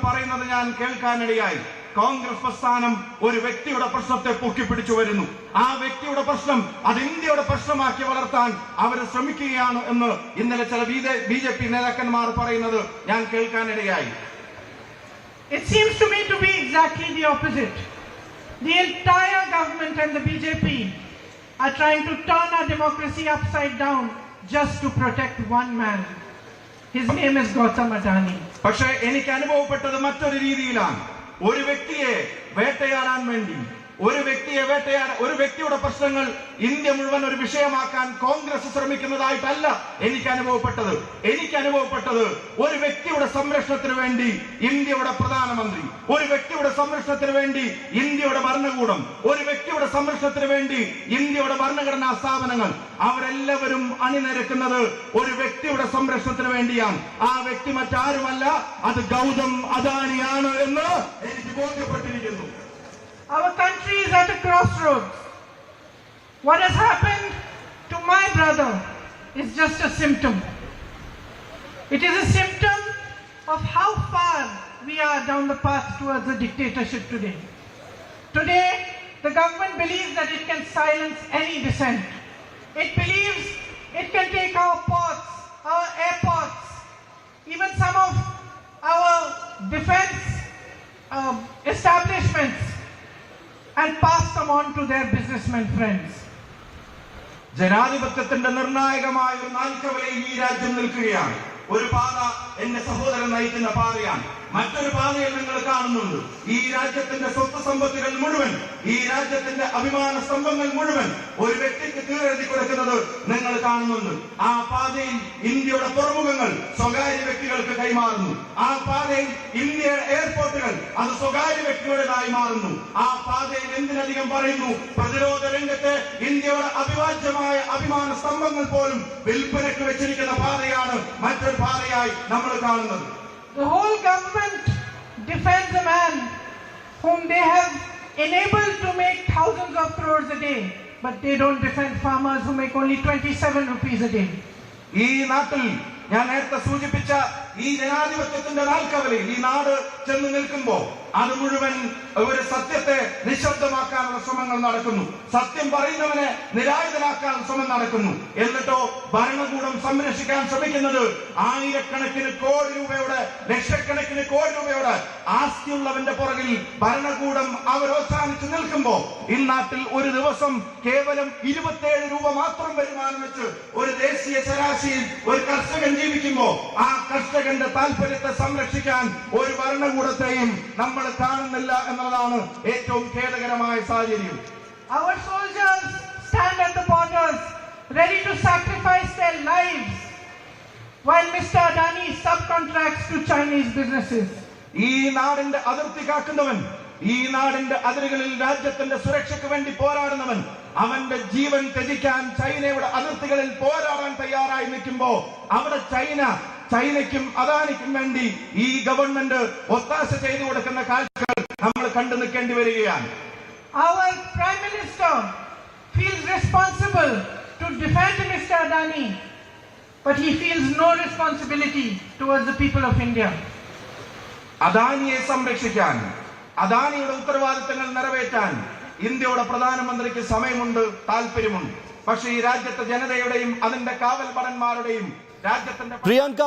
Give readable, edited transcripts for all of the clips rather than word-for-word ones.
പറയുന്നത് ഞാൻ കേൾക്കാനിടയായി. കോൺഗ്രസ് പ്രസ്ഥാനം ഒരു വ്യക്തിയുടെ പ്രശ്നത്തെ പൊക്കിപ്പിടിച്ചു വരുന്നു. ആ വ്യക്തിയുടെ പ്രശ്നം അത് ഇന്ത്യയുടെ പ്രശ്നമാക്കി വളർത്താൻ അവർ ശ്രമിക്കുകയാണ് എന്ന് ഇന്നലെ ചില BJP നേതാക്കന്മാർ പറയുന്നത് ഞാൻ കേൾക്കാനിടയായി. It seems to me to be exactly the opposite. The entire government and the BJP are trying to turn our democracy upside down just to protect one man. His name is Gautam Adani. പക്ഷേ എനിക്ക് അനുഭവപ്പെട്ടത് മറ്റൊരു രീതിയിലാണ്. ഒരു വ്യക്തിയെ വേട്ടയാടാൻ വേണ്ടി ഒരു വ്യക്തിയുടെ പ്രശ്നങ്ങൾ ഇന്ത്യ മുഴുവൻ ഒരു വിഷയമാക്കാൻ കോൺഗ്രസ് ശ്രമിക്കുന്നതായിട്ടല്ല എനിക്ക് അനുഭവപ്പെട്ടത് ഒരു വ്യക്തിയുടെ സംരക്ഷണത്തിന് വേണ്ടി ഇന്ത്യയുടെ പ്രധാനമന്ത്രി, ഒരു വ്യക്തിയുടെ സംരക്ഷണത്തിന് വേണ്ടി ഇന്ത്യയുടെ ഭരണകൂടം, ഒരു വ്യക്തിയുടെ സംരക്ഷണത്തിന് വേണ്ടി ഇന്ത്യയുടെ ഭരണഘടനാ സ്ഥാപനങ്ങൾ അവരെല്ലാവരും അണിനിരക്കുന്നത് ഒരു വ്യക്തിയുടെ സംരക്ഷണത്തിന് വേണ്ടിയാണ്. ആ വ്യക്തി മറ്റാരുമല്ല, അത് ഗൗതം അദാനിയാണ് എന്ന് എനിക്ക് ബോധ്യപ്പെട്ടിരിക്കുന്നു. Our country is at a crossroads. What has happened to my brother is just a symptom. It is a symptom of how far we are down the path towards a dictatorship today. Today, the government believes that it can silence any dissent. It believes it can take our ports, our airports, even some of our defense establishments, and pass them on to their businessmen friends. ജനാധിപത്യത്തിന്റെ നിർണായകമായ ഒരു നാൽക്കവലയിൽ ഈ രാജ്യം നിൽക്കുകയാണ്. ഒരു പാത എന്റെ സഹോദരൻ നയിക്കുന്ന പാതയാണ്. മറ്റൊരു പാതയിൽ നിങ്ങൾ കാണുന്നുണ്ട് ഈ രാജ്യത്തിന്റെ സ്വത്ത് സമ്പത്തുകൾ മുഴുവൻ, ഈ രാജ്യത്തിന്റെ അഭിമാന സ്തംഭങ്ങൾ മുഴുവൻ ഒരു വ്യക്തിക്ക് കീഴെഴുതി കൊടുക്കുന്നത് നിങ്ങൾ കാണുന്നുണ്ട്. ആ പാതയിൽ ഇന്ത്യയുടെ തുറമുഖങ്ങൾ സ്വകാര്യ വ്യക്തികൾക്ക് കൈമാറുന്നു. ആ പാതയിൽ ഇന്ത്യയുടെ എയർപോർട്ടുകൾ അത് സ്വകാര്യ വ്യക്തികളുടേതായി മാറുന്നു. ആ പാതയിൽ എന്തിനധികം പറയുന്നു, പ്രതിരോധ രംഗത്തെ ഇന്ത്യയുടെ അവിഭാജ്യമായ അഭിമാന സ്തംഭങ്ങൾ പോലും വിൽപ്പനയ്ക്ക് വെച്ചിരിക്കുന്ന പാതയാണ് മറ്റൊരു പാതയായി നമ്മൾ കാണുന്നത്. The whole government defends a man whom they have enabled to make thousands of crores a day, but they don't defend farmers who make only 27 rupees a day. ഈ നാട്ടിൽ ഞാൻ നേരത്തെ സൂചിപ്പിച്ച ഈ ജനാധിപത്യത്തിന്റെ നാൽക്കവലയിൽ ഈ നാട് ചെന്ന് നിൽക്കുമ്പോൾ അത് മുഴുവൻ ഒരു സത്യത്തെ നിശബ്ദമാക്കാനുള്ള ശ്രമങ്ങൾ നടക്കുന്നു. സത്യം പറയുന്നവനെ നിരായുധനാക്കാൻ ശ്രമം നടക്കുന്നു. എന്നിട്ടോ ഭരണകൂടം സംരക്ഷിക്കാൻ ശ്രമിക്കുന്നത് ആയിരക്കണക്കിന് കോടി രൂപയുടെ, ലക്ഷക്കണക്കിന് കോടി രൂപയുടെ ആസ്തിയുള്ളവന്റെ പുറകിൽ ഭരണകൂടം അവരോത്സാഹിച്ചു നിൽക്കുമ്പോൾ ഈ നാട്ടിൽ ഒരു ദിവസം കേവലം 27 രൂപ മാത്രം വരുമാനം വെച്ച് ഒരു ദേശീയ ശരാശരിയിൽ ഒരു കർഷകൻ ജീവിക്കുമ്പോൾ ആ കർഷകന്റെ താല്പര്യത്തെ സംരക്ഷിക്കാൻ ഒരു ഭരണകൂടത്തെയും നമ്മൾ കാണുന്നില്ല എന്നതാണ് ഏറ്റവും ഖേദകരമായ സാഹചര്യം. Our soldiers stand at the borders ready to sacrifice their lives while Mr. Adani subcontracts to Chinese businesses. ഈ നാടിന്റെ അതിർത്തി കാക്കുന്നവൻ, ഈ നാടിന്റെ അതിരുകളിൽ രാജ്യത്തിന്റെ സുരക്ഷയ്ക്ക് വേണ്ടി പോരാടുന്നവൻ അവന്റെ ജീവൻ ത്യജിക്കാൻ ചൈനയുടെ അതിർത്തികളിൽ പോരാടാൻ തയ്യാറായി നിൽക്കുമ്പോ അവിടെ ചൈനയ്ക്കും അദാനിക്കും വേണ്ടി ഈ ഗവൺമെന്റ് ഒത്താശ ചെയ്തു കൊടുക്കുന്ന കാഴ്ചകൾ നമ്മൾ കണ്ടു നിൽക്കേണ്ടി വരികയാണ്. Our Prime Minister feels responsible to defend Mr. Adani, but he feels no responsibility towards the people of India. അദാനിയെ സംരക്ഷിക്കാൻ, അദാനിയുടെ ഉത്തരവാദിത്തങ്ങൾ നിറവേറ്റാൻ ഇന്ത്യയുടെ പ്രധാനമന്ത്രിക്ക് സമയമുണ്ട്, താല്പര്യമുണ്ട്. പക്ഷേ ഈ രാജ്യത്തെ ജനതയുടെയും അതിന്റെ കാവൽ ഭടന്മാരുടെയും Priyanka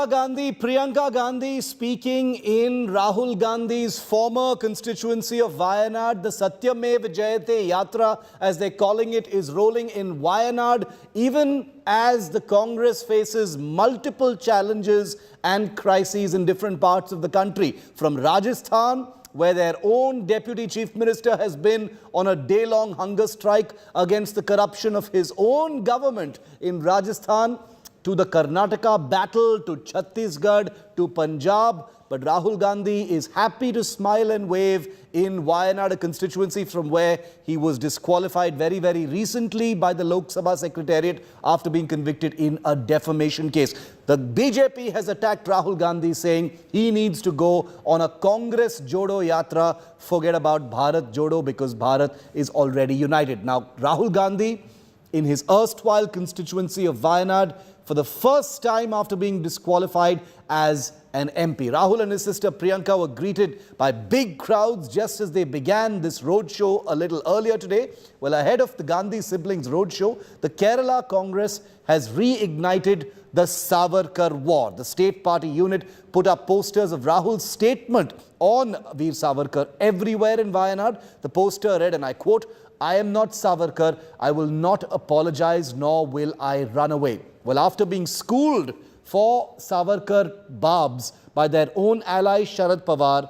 Gandhi speaking in Rahul Gandhi's former constituency of Wayanad. The Satyamev Jayate Yatra, as they're calling it, is rolling in Wayanad, even as the Congress faces multiple challenges and crises in different parts of the country. From Rajasthan, where their own deputy chief minister has been on a day-long hunger strike against the corruption of his own government in Rajasthan, to the Karnataka battle, to Chhattisgarh, to Punjab. But Rahul Gandhi is happy to smile and wave in Wayanad, a constituency from where he was disqualified very, very recently by the Lok Sabha Secretariat after being convicted in a defamation case. The BJP has attacked Rahul Gandhi, saying he needs to go on a Congress Jodo Yatra. Forget about Bharat Jodo, because Bharat is already united. Now, Rahul Gandhi, in his erstwhile constituency of Wayanad, for the first time after being disqualified as an MP. Rahul and his sister Priyanka were greeted by big crowds just as they began this roadshow a little earlier today. Well, ahead of the Gandhi siblings roadshow, the Kerala Congress has reignited the Savarkar war. The state party unit put up posters of Rahul's statement on Veer Savarkar everywhere in Wayanad. The poster read, and I quote, "I am not Savarkar. I will not apologize, nor will I run away." Well, after being schooled for Savarkar barbs by their own ally Sharad Pawar,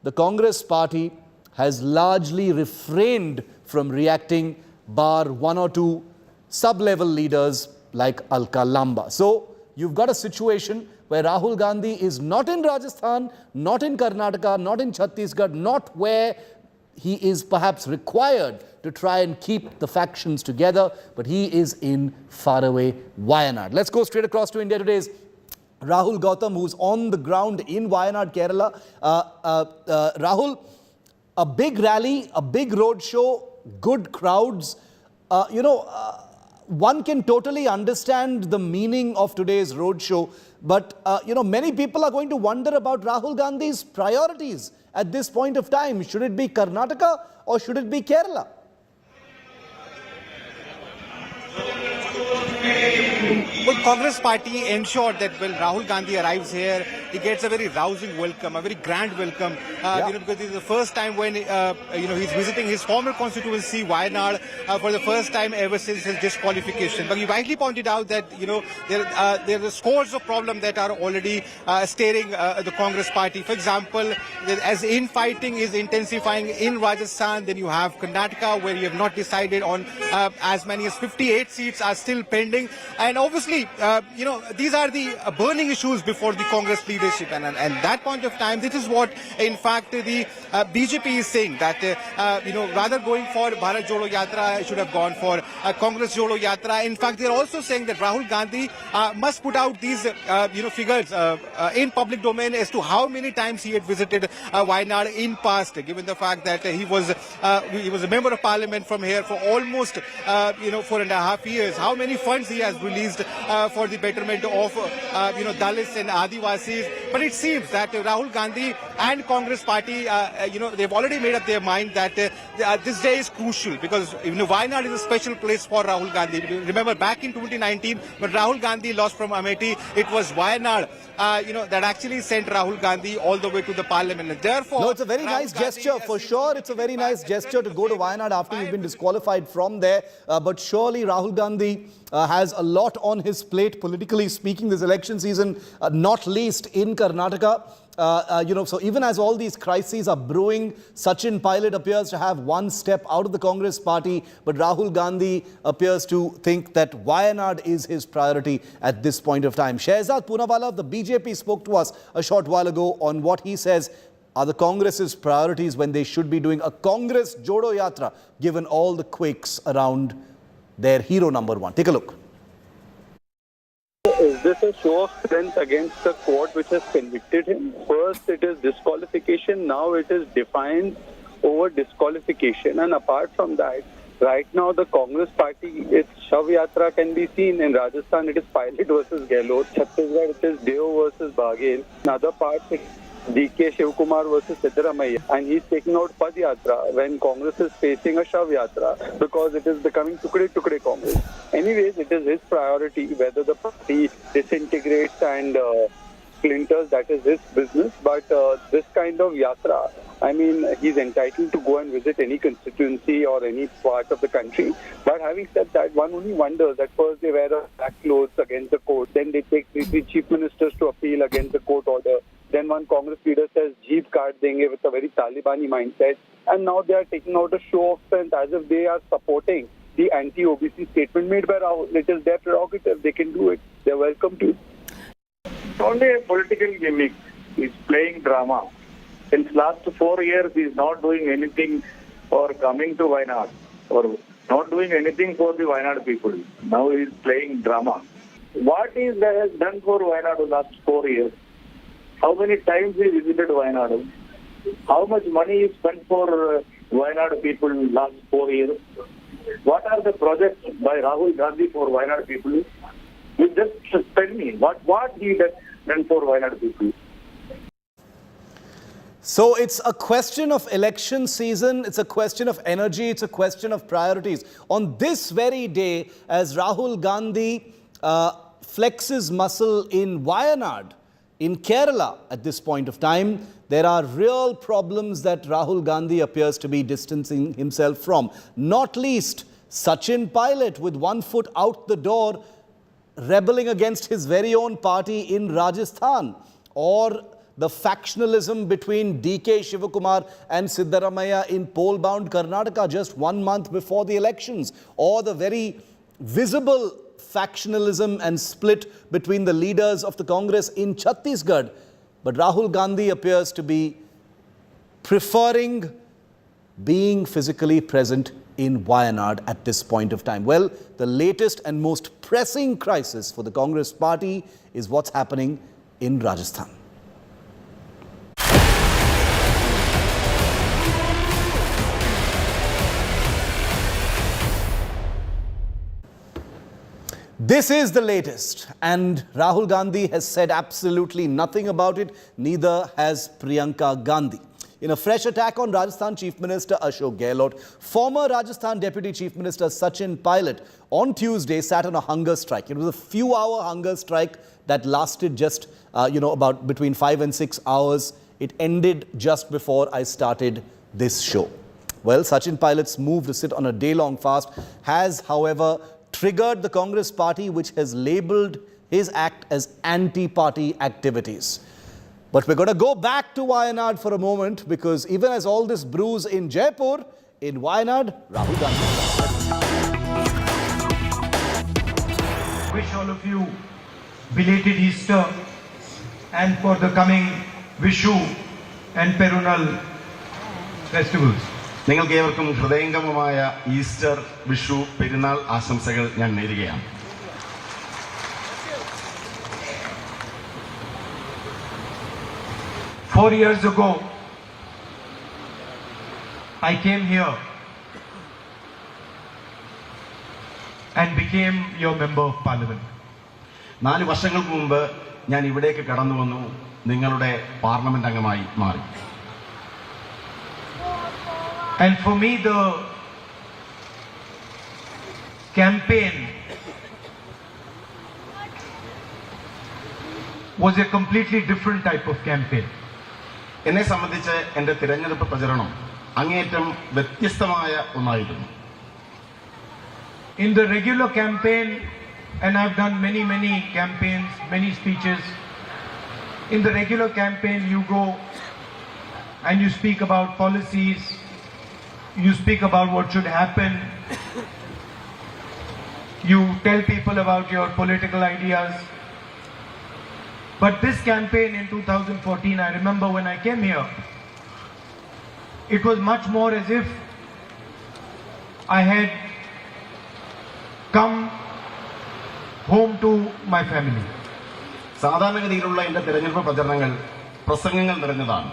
the Congress party has largely refrained from reacting, bar one or two sub-level leaders like Alka Lamba. So you've got a situation where Rahul Gandhi is not in Rajasthan, not in Karnataka, not in Chhattisgarh, not where he is perhaps required to try and keep the factions together, but he is in faraway Wayanad. Let's go straight across to India Today's Rahul Gautam, who's on the ground in Wayanad, Kerala. Rahul, a big rally, a big road show, good crowds. One can totally understand the meaning of today's roadshow, but many people are going to wonder about Rahul Gandhi's priorities at this point of time. Should it be Karnataka or should it be Kerala? Would Congress party ensure that when Rahul Gandhi arrives here, he gets a very rousing welcome, a very grand welcome, because this is the first time when, he's visiting his former constituency, Wayanad, for the first time ever since his disqualification. But you rightly pointed out that, there are scores of problems that are already staring the Congress party. For example, as infighting is intensifying in Rajasthan, then you have Karnataka, where you have not decided on as many as 58 seats are still pending. And obviously, these are the burning issues before the Congress leadership. And at that point of time, this is what, in fact, the BJP is saying, that, rather going for Bharat Jodo Yatra, should have gone for Congress Jodo Yatra. In fact, they're also saying that Rahul Gandhi must put out these, figures in public domain as to how many times he had visited Wayanad in past, given the fact that he was a member of parliament from here for almost, 4.5 years. How many funds he has released for the betterment of, Dalits and Adivasis. But it seems that Rahul Gandhi and Congress party, they've already made up their mind that this day is crucial, because Wayanad is a special place for Rahul Gandhi. Remember back in 2019 when Rahul Gandhi lost from Amethi, it was Wayanad, that actually sent Rahul Gandhi all the way to the parliament. And therefore, no, it's a very nice gesture for sure. It's a very nice gesture to go to Wayanad after you've been disqualified from there. But surely Rahul Gandhi has a lot on his plate, politically speaking, this election season, not least in Karnataka. So even as all these crises are brewing, Sachin Pilot appears to have one step out of the Congress party, but Rahul Gandhi appears to think that Wayanad is his priority at this point of time. Shehzad Poonawala of the BJP spoke to us a short while ago on what he says are the Congress's priorities when they should be doing a Congress Jodo Yatra, given all the quakes around their hero number one. Take a look. Is this a show of strength against the court which has convicted him? First it is disqualification, now it is defiance over disqualification. And apart from that, right now the Congress party, its Shav Yatra can be seen. In Rajasthan it is Pilot versus Gehlot, Chhattisgarh it is Deo versus Baghel, in other parts it is DK Shivkumar versus Siddaramaiah, and he's taking out Pad Yatra when Congress is facing a Shav Yatra because it is becoming Tukde Congress. Anyways, it is his priority whether the party disintegrates and splinters, that is his business. But this kind of Yatra, I mean, he's entitled to go and visit any constituency or any part of the country. But having said that, one only wonders that first they wear black clothes against the court, then they take 3 chief ministers to appeal against the court order. Then one Congress leader says, Jeep card denge with a very Talibani mindset. And now they are taking out a show of strength as if they are supporting the anti-OBC statement made by Rahul. It is their prerogative. They can do it. They're welcome to. It's only a political gimmick. He's playing drama. Since last 4 years, he's not doing anything for coming to Wayanad or not doing anything for the Wayanad people. Now he's playing drama. What he has done for Wayanad in the last 4 years? How many times he visited Wayanad? How much money he spent for Wayanad people in the last 4 years? What are the projects by Rahul Gandhi for Wayanad people? You just tell me what he done for Wayanad people. So it's a question of election season, it's a question of energy, it's a question of priorities. On this very day, as Rahul Gandhi flexes muscle in Wayanad, in Kerala at this point of time, there are real problems that Rahul Gandhi appears to be distancing himself from. Not least, Sachin Pilot with 1 foot out the door, rebelling against his very own party in Rajasthan, or the factionalism between DK Shivakumar and Siddaramaiah in poll-bound Karnataka just 1 month before the elections, or the very visible factionalism and split between the leaders of the Congress in Chhattisgarh. But Rahul Gandhi appears to be preferring being physically present in Wayanad at this point of time. Well, the latest and most pressing crisis for the Congress party is what's happening in Rajasthan. This is the latest, and Rahul Gandhi has said absolutely nothing about it, neither has Priyanka Gandhi. In a fresh attack on Rajasthan Chief Minister Ashok Gehlot, former Rajasthan Deputy Chief Minister Sachin Pilot on Tuesday sat on a hunger strike. It was a few-hour hunger strike that lasted just, about between 5 and 6 hours. It ended just before I started this show. Well, Sachin Pilot's move to sit on a day-long fast has, however, triggered the Congress party, which has labelled his act as anti-party activities. But we're going to go back to Wayanad for a moment, because even as all this brews in Jaipur, in Wayanad, Rahul Gandhi. Wish all of you belated Easter and for the coming Vishu and Perunal festivals. നിങ്ങൾക്ക് ഏവർക്കും ഹൃദയംഗമമായ Easter, Vishu, പെരുന്നാൾ ആശംസകൾ ഞാൻ നേരുകയാണ്. Four years ago, I came here and became your member of parliament. 4 വർഷങ്ങൾക്ക് മുമ്പ് ഞാൻ ഇവിടേക്ക് കടന്നു വന്നു, നിങ്ങളുടെ പാർലമെന്റ് അംഗമായി മാറി. And for me, the campaign was a completely different type of campaign. എന്നെ സംബന്ധിച്ച് എൻ്റെ തിരഞ്ഞെടുപ്പ് പ്രചരണം അങ്ങേയറ്റം വ്യത്യസ്തമായ ഒന്നായിരുന്നു. In the regular campaign, and I've done many campaigns, many speeches. In the regular campaign, you go and you speak about policies, you speak about what should happen, you tell people about your political ideas. But this campaign in 2014, I remember when I came here, it was much more as if I had come home to my family. സാധാരണഗതിയിലുള്ള എൻ്റെ തിരഞ്ഞെടുപ്പ് പ്രചരണങ്ങൾ പ്രസംഗങ്ങൾ നിറഞ്ഞതാണ്.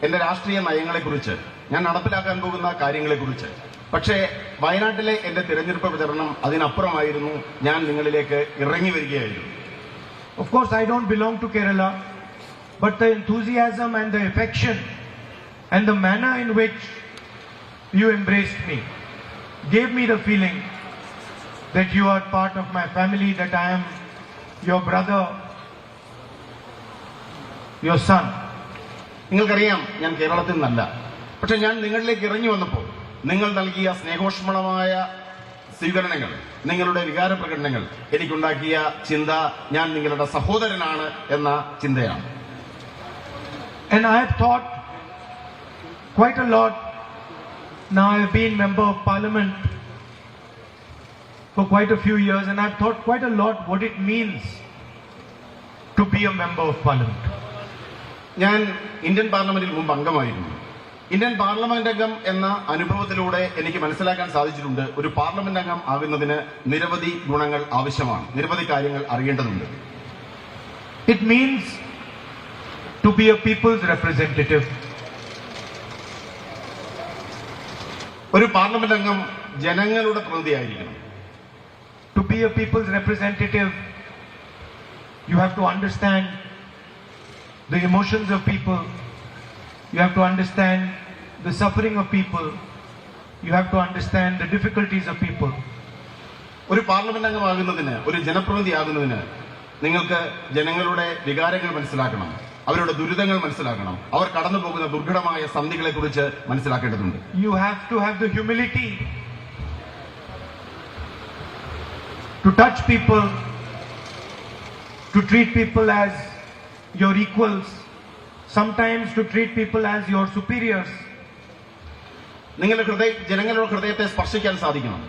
എൻ്റെ രാഷ്ട്രീയ നയങ്ങളെക്കുറിച്ച്, ഞാൻ നടപ്പിലാക്കാൻ പോകുന്ന കാര്യങ്ങളെക്കുറിച്ച്. പക്ഷേ വയനാട്ടിലെ എൻ്റെ തിരഞ്ഞെടുപ്പ് പ്രചരണം അതിനപ്പുറമായിരുന്നു. ഞാൻ നിങ്ങളിലേക്ക് ഇറങ്ങി വരികയായിരുന്നു. Of course, I don't belong to Kerala, but the enthusiasm and the affection and the manner in which you embraced me gave me the feeling that you are part of my family, that I am your brother, your son. നിങ്ങൾക്കറിയാം, ഞാൻ കേരളത്തിൽ നിന്നല്ല. പക്ഷെ ഞാൻ നിങ്ങളിലേക്ക് ഇറങ്ങി വന്നപ്പോൾ നിങ്ങൾ നൽകിയ സ്നേഹോഷ്മളമായ സ്വീകരണങ്ങൾ, നിങ്ങളുടെ വികാര പ്രകടനങ്ങൾ എനിക്കുണ്ടാക്കിയ ചിന്ത ഞാൻ നിങ്ങളുടെ സഹോദരനാണ് എന്ന ചിന്തയാണ്. And I have thought quite a lot. Now I have been member of parliament for quite a few years, and I have thought quite a lot what it means to be a member of parliament. ഞാൻ Indian പാർലമെന്റിൽ മുമ്പ് അംഗമായിരുന്നു. Indian parliament അംഗം എന്ന അനുഭവത്തിലൂടെ എനിക്ക് മനസ്സിലാക്കാൻ സാധിച്ചിട്ടുണ്ട്, ഒരു പാർലമെന്റ് അംഗം ആകുന്നതിന് നിരവധി ഗുണങ്ങൾ ആവശ്യമാണ്, നിരവധി കാര്യങ്ങൾ അറിയേണ്ടതുണ്ട്. It means to be a people's representative. ഒരു പാർലമെന്റ് അംഗം ജനങ്ങളുടെ പ്രതിനിധിയായിരിക്കണം. To be a people's representative You have to understand the emotions of people. You have to understand the suffering of people. You have to understand the difficulties of people. ഒരു parliament അംഗമാകുന്നതിന്, ഒരു ജനപ്രതിനിധിയാകുന്നതിന് നിങ്ങൾക്ക് ജനങ്ങളുടെ വികാരങ്ങൾ മനസ്സിലാക്കണം, അവരുടെ ദുരിതങ്ങൾ മനസ്സിലാക്കണം, അവർ കടന്നു പോകുന്ന ദുർഘടമായ സന്ധികളെ കുറിച്ച് മനസ്സിലാക്കേണ്ടതുണ്ട്. You have to have the humility to touch people, to treat people as your equals, sometimes to treat people as your superiors. നിങ്ങളുടെ ജനങ്ങളുടെ ഹൃദയത്തെ സ്പർശിക്കാൻ സാധിക്കണം.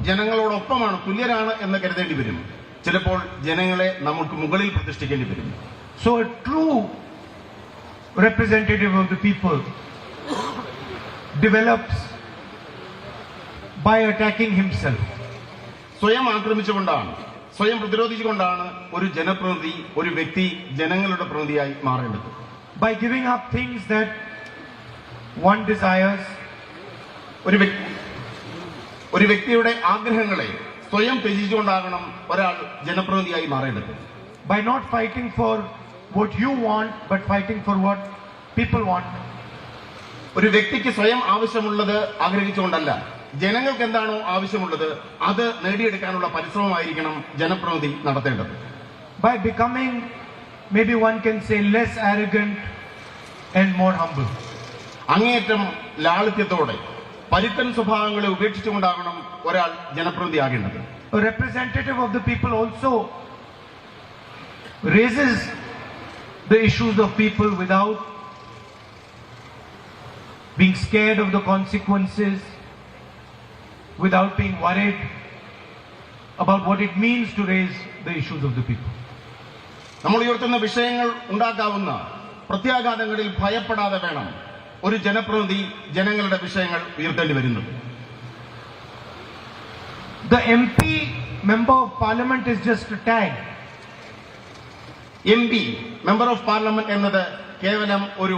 ജനങ്ങളോടൊപ്പമാണ്, തുല്യരാണ് എന്ന് കരുതേണ്ടി വരും. ചിലപ്പോൾ ജനങ്ങളെ നമുക്ക് മുകളിൽ പ്രതിഷ്ഠിക്കേണ്ടി വരും. So a true representative of the people develops by attacking himself. സ്വയം ആക്രമിച്ചുകൊണ്ടാണ്, സ്വയം പ്രതിരോധിച്ചുകൊണ്ടാണ് ഒരു ജനപ്രതിനിധി, ഒരു വ്യക്തി ജനങ്ങളുടെ പ്രതിനിധിയായി മാറേണ്ടത്. By giving up things that one desires. ഒരു വ്യക്തിയുടെ ആഗ്രഹങ്ങളെ സ്വയം ത്യജിച്ചുകൊണ്ടാകണം ഒരാൾ ജനപ്രതിനിധിയായി മാറേണ്ടത്. By not fighting for what you want, but fighting for what people want. ഒരു വ്യക്തിക്ക് സ്വയം ആവശ്യമുള്ളത് ആഗ്രഹിച്ചുകൊണ്ടല്ല, ജനങ്ങൾക്ക് എന്താണോ ആവശ്യമുള്ളത് അത് നേടിയെടുക്കാനുള്ള പരിശ്രമമായിരിക്കണം ജനപ്രതിനിധി നടത്തേണ്ടത്. By becoming, maybe one can say, less arrogant and more humble. അങ്ങേയറ്റം ലാളിത്യത്തോടെ പരുക്കൻ സ്വഭാവങ്ങളെ ഉപേക്ഷിച്ചുകൊണ്ടാകണം ഒരാൾ ജനപ്രതിനിധിയാകേണ്ടത്. A representative of the people also raises the issues of people without being scared of the consequences, without being worried about what it means to raise the issues of the people. നമ്മൾ ഉയർത്തുന്ന വിഷയങ്ങൾ ഉണ്ടാക്കാവുന്ന പ്രത്യാഘാതങ്ങളിൽ ഭയപ്പെടാതെ വേണം ഒരു ജനപ്രതിനിധി ജനങ്ങളുടെ വിഷയങ്ങൾ ഉയർത്തേണ്ടി വരുന്നത്. The MP, member of parliament, is just a tag. MP, member of parliament എന്നത് കേവലം ഒരു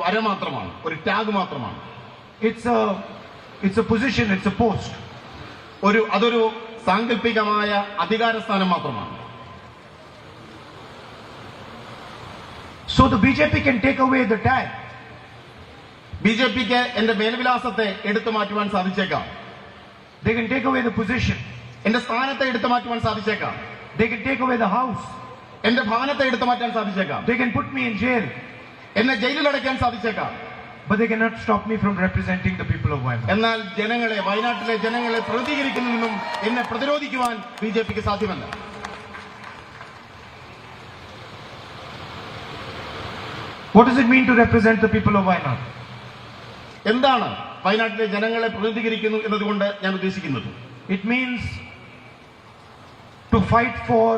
വര മാത്രമാണ്, ഒരു ടാഗ് മാത്രമാണ്. It's a position, it's a post. അതൊരു സാങ്കല്പികമായ അധികാര സ്ഥാനം മാത്രമാണ്. So the BJP can take away the tag. ബിജെപിക്ക് എന്റെ മേൽവിലാസത്തെ എടുത്തു മാറ്റുവാൻ സാധിച്ചേക്കാം. They can take away the position. എന്റെ സ്ഥാനത്തെ എടുത്തു മാറ്റുവാൻ സാധിച്ചേക്കാം. They can take away the house. എന്റെ ഭവനത്തെ എടുത്തു മാറ്റാൻ സാധിച്ചേക്കാം. They can put me in jail. എന്നെ ജയിലിൽ അടയ്ക്കാൻ സാധിച്ചേക്കാം. But they cannot stop me from representing the people of Wayanad. എന്നാൽ വയനാട്ടിലെ ജനങ്ങളെ പ്രതികരിക്കുന്നതിനും എന്നെ പ്രതിരോധിക്കുവാൻ ബിജെപിക്ക് സാധ്യമല്ല. What does it mean to represent the people of Wayanad? എന്താണ് വയനാട്ടിലെ ജനങ്ങളെ പ്രതികരിക്കുന്നു എന്നതുകൊണ്ട് ഞാൻ ഉദ്ദേശിക്കുന്നത്? It means to fight for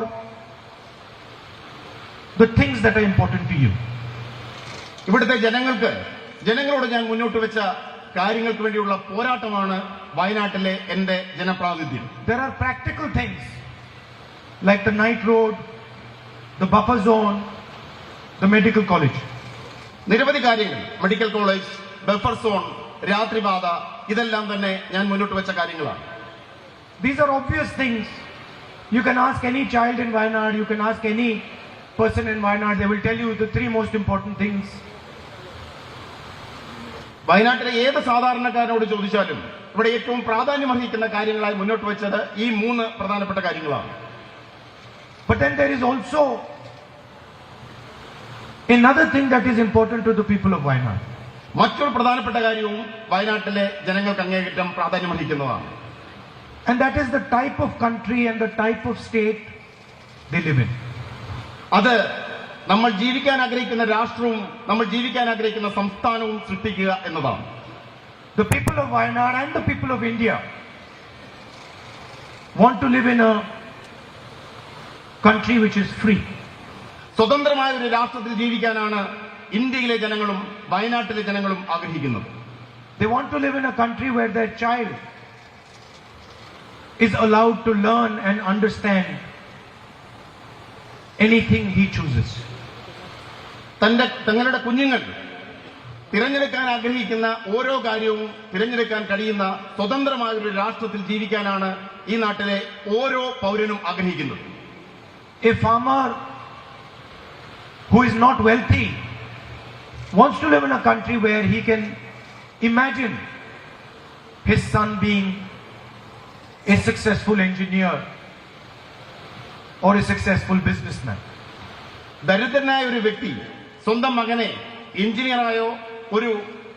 the things that are important to you. ഇവിടുത്തെ ജനങ്ങളോട് ഞാൻ മുന്നോട്ട് വെച്ച കാര്യങ്ങൾക്ക് വേണ്ടിയുള്ള പോരാട്ടമാണ് വയനാട്ടിലെ എന്റെ ജനപ്രാതിനിധ്യം. There are practical things like the night road, the buffer zone, the medical college. നിരവധി കാര്യങ്ങൾ, മെഡിക്കൽ കോളേജ്, ബഫർ സോൺ, രാത്രിപാത, ഇതെല്ലാം തന്നെ ഞാൻ മുന്നോട്ട് വെച്ച കാര്യങ്ങളാണ്. These are obvious things. You can ask any child in Wayanad, you can ask any person in Wayanad, they will tell you the three most important things. വയനാട്ടിലെ ഏത് സാധാരണക്കാരനോട് ചോദിച്ചാലും ഇവിടെ ഏറ്റവും പ്രാധാന്യമർഹിക്കുന്ന കാര്യങ്ങളായി മുന്നോട്ട് വെച്ചത് ഈ 3 പ്രധാനപ്പെട്ട കാര്യങ്ങളാണ്. But then there is also another thing that is important to the people of Wayanad. മറ്റൊരു പ്രധാനപ്പെട്ട കാര്യവും വയനാട്ടിലെ ജനങ്ങൾക്ക് അങ്ങേയറ്റം പ്രാധാന്യമർഹിക്കുന്നതാണ്. And that is the type of country and the type of state they live in. അത് നമ്മൾ ജീവിക്കാൻ ആഗ്രഹിക്കുന്ന രാഷ്ട്രവും നമ്മൾ ജീവിക്കാൻ ആഗ്രഹിക്കുന്ന സംസ്ഥാനവും സൃഷ്ടിക്കുക എന്നതാണ്. The people of Wayanad and the people of India want to live in a country which is free. സ്വതന്ത്രമായ ഒരു രാഷ്ട്രത്തിൽ ജീവിക്കാനാണ് ഇന്ത്യയിലെ ജനങ്ങളും വയനാട്ടിലെ ജനങ്ങളും ആഗ്രഹിക്കുന്നത്. They want to live in a country where their child is allowed to learn and understand anything he chooses. തങ്ങളുടെ കുഞ്ഞുങ്ങൾ തിരഞ്ഞെടുക്കാൻ ആഗ്രഹിക്കുന്ന ഓരോ കാര്യവും തിരഞ്ഞെടുക്കാൻ കഴിയുന്ന സ്വതന്ത്രമായ ഒരു രാഷ്ട്രത്തിൽ ജീവിക്കാനാണ് ഈ നാട്ടിലെ ഓരോ പൗരനും ആഗ്രഹിക്കുന്നത്. A farmer who is not wealthy, wants to live in a country where he can imagine his son being a successful engineer or a successful businessman. ദരിദ്രനായ ഒരു വ്യക്തി സ്വന്തം മകനെ എഞ്ചിനീയറായോ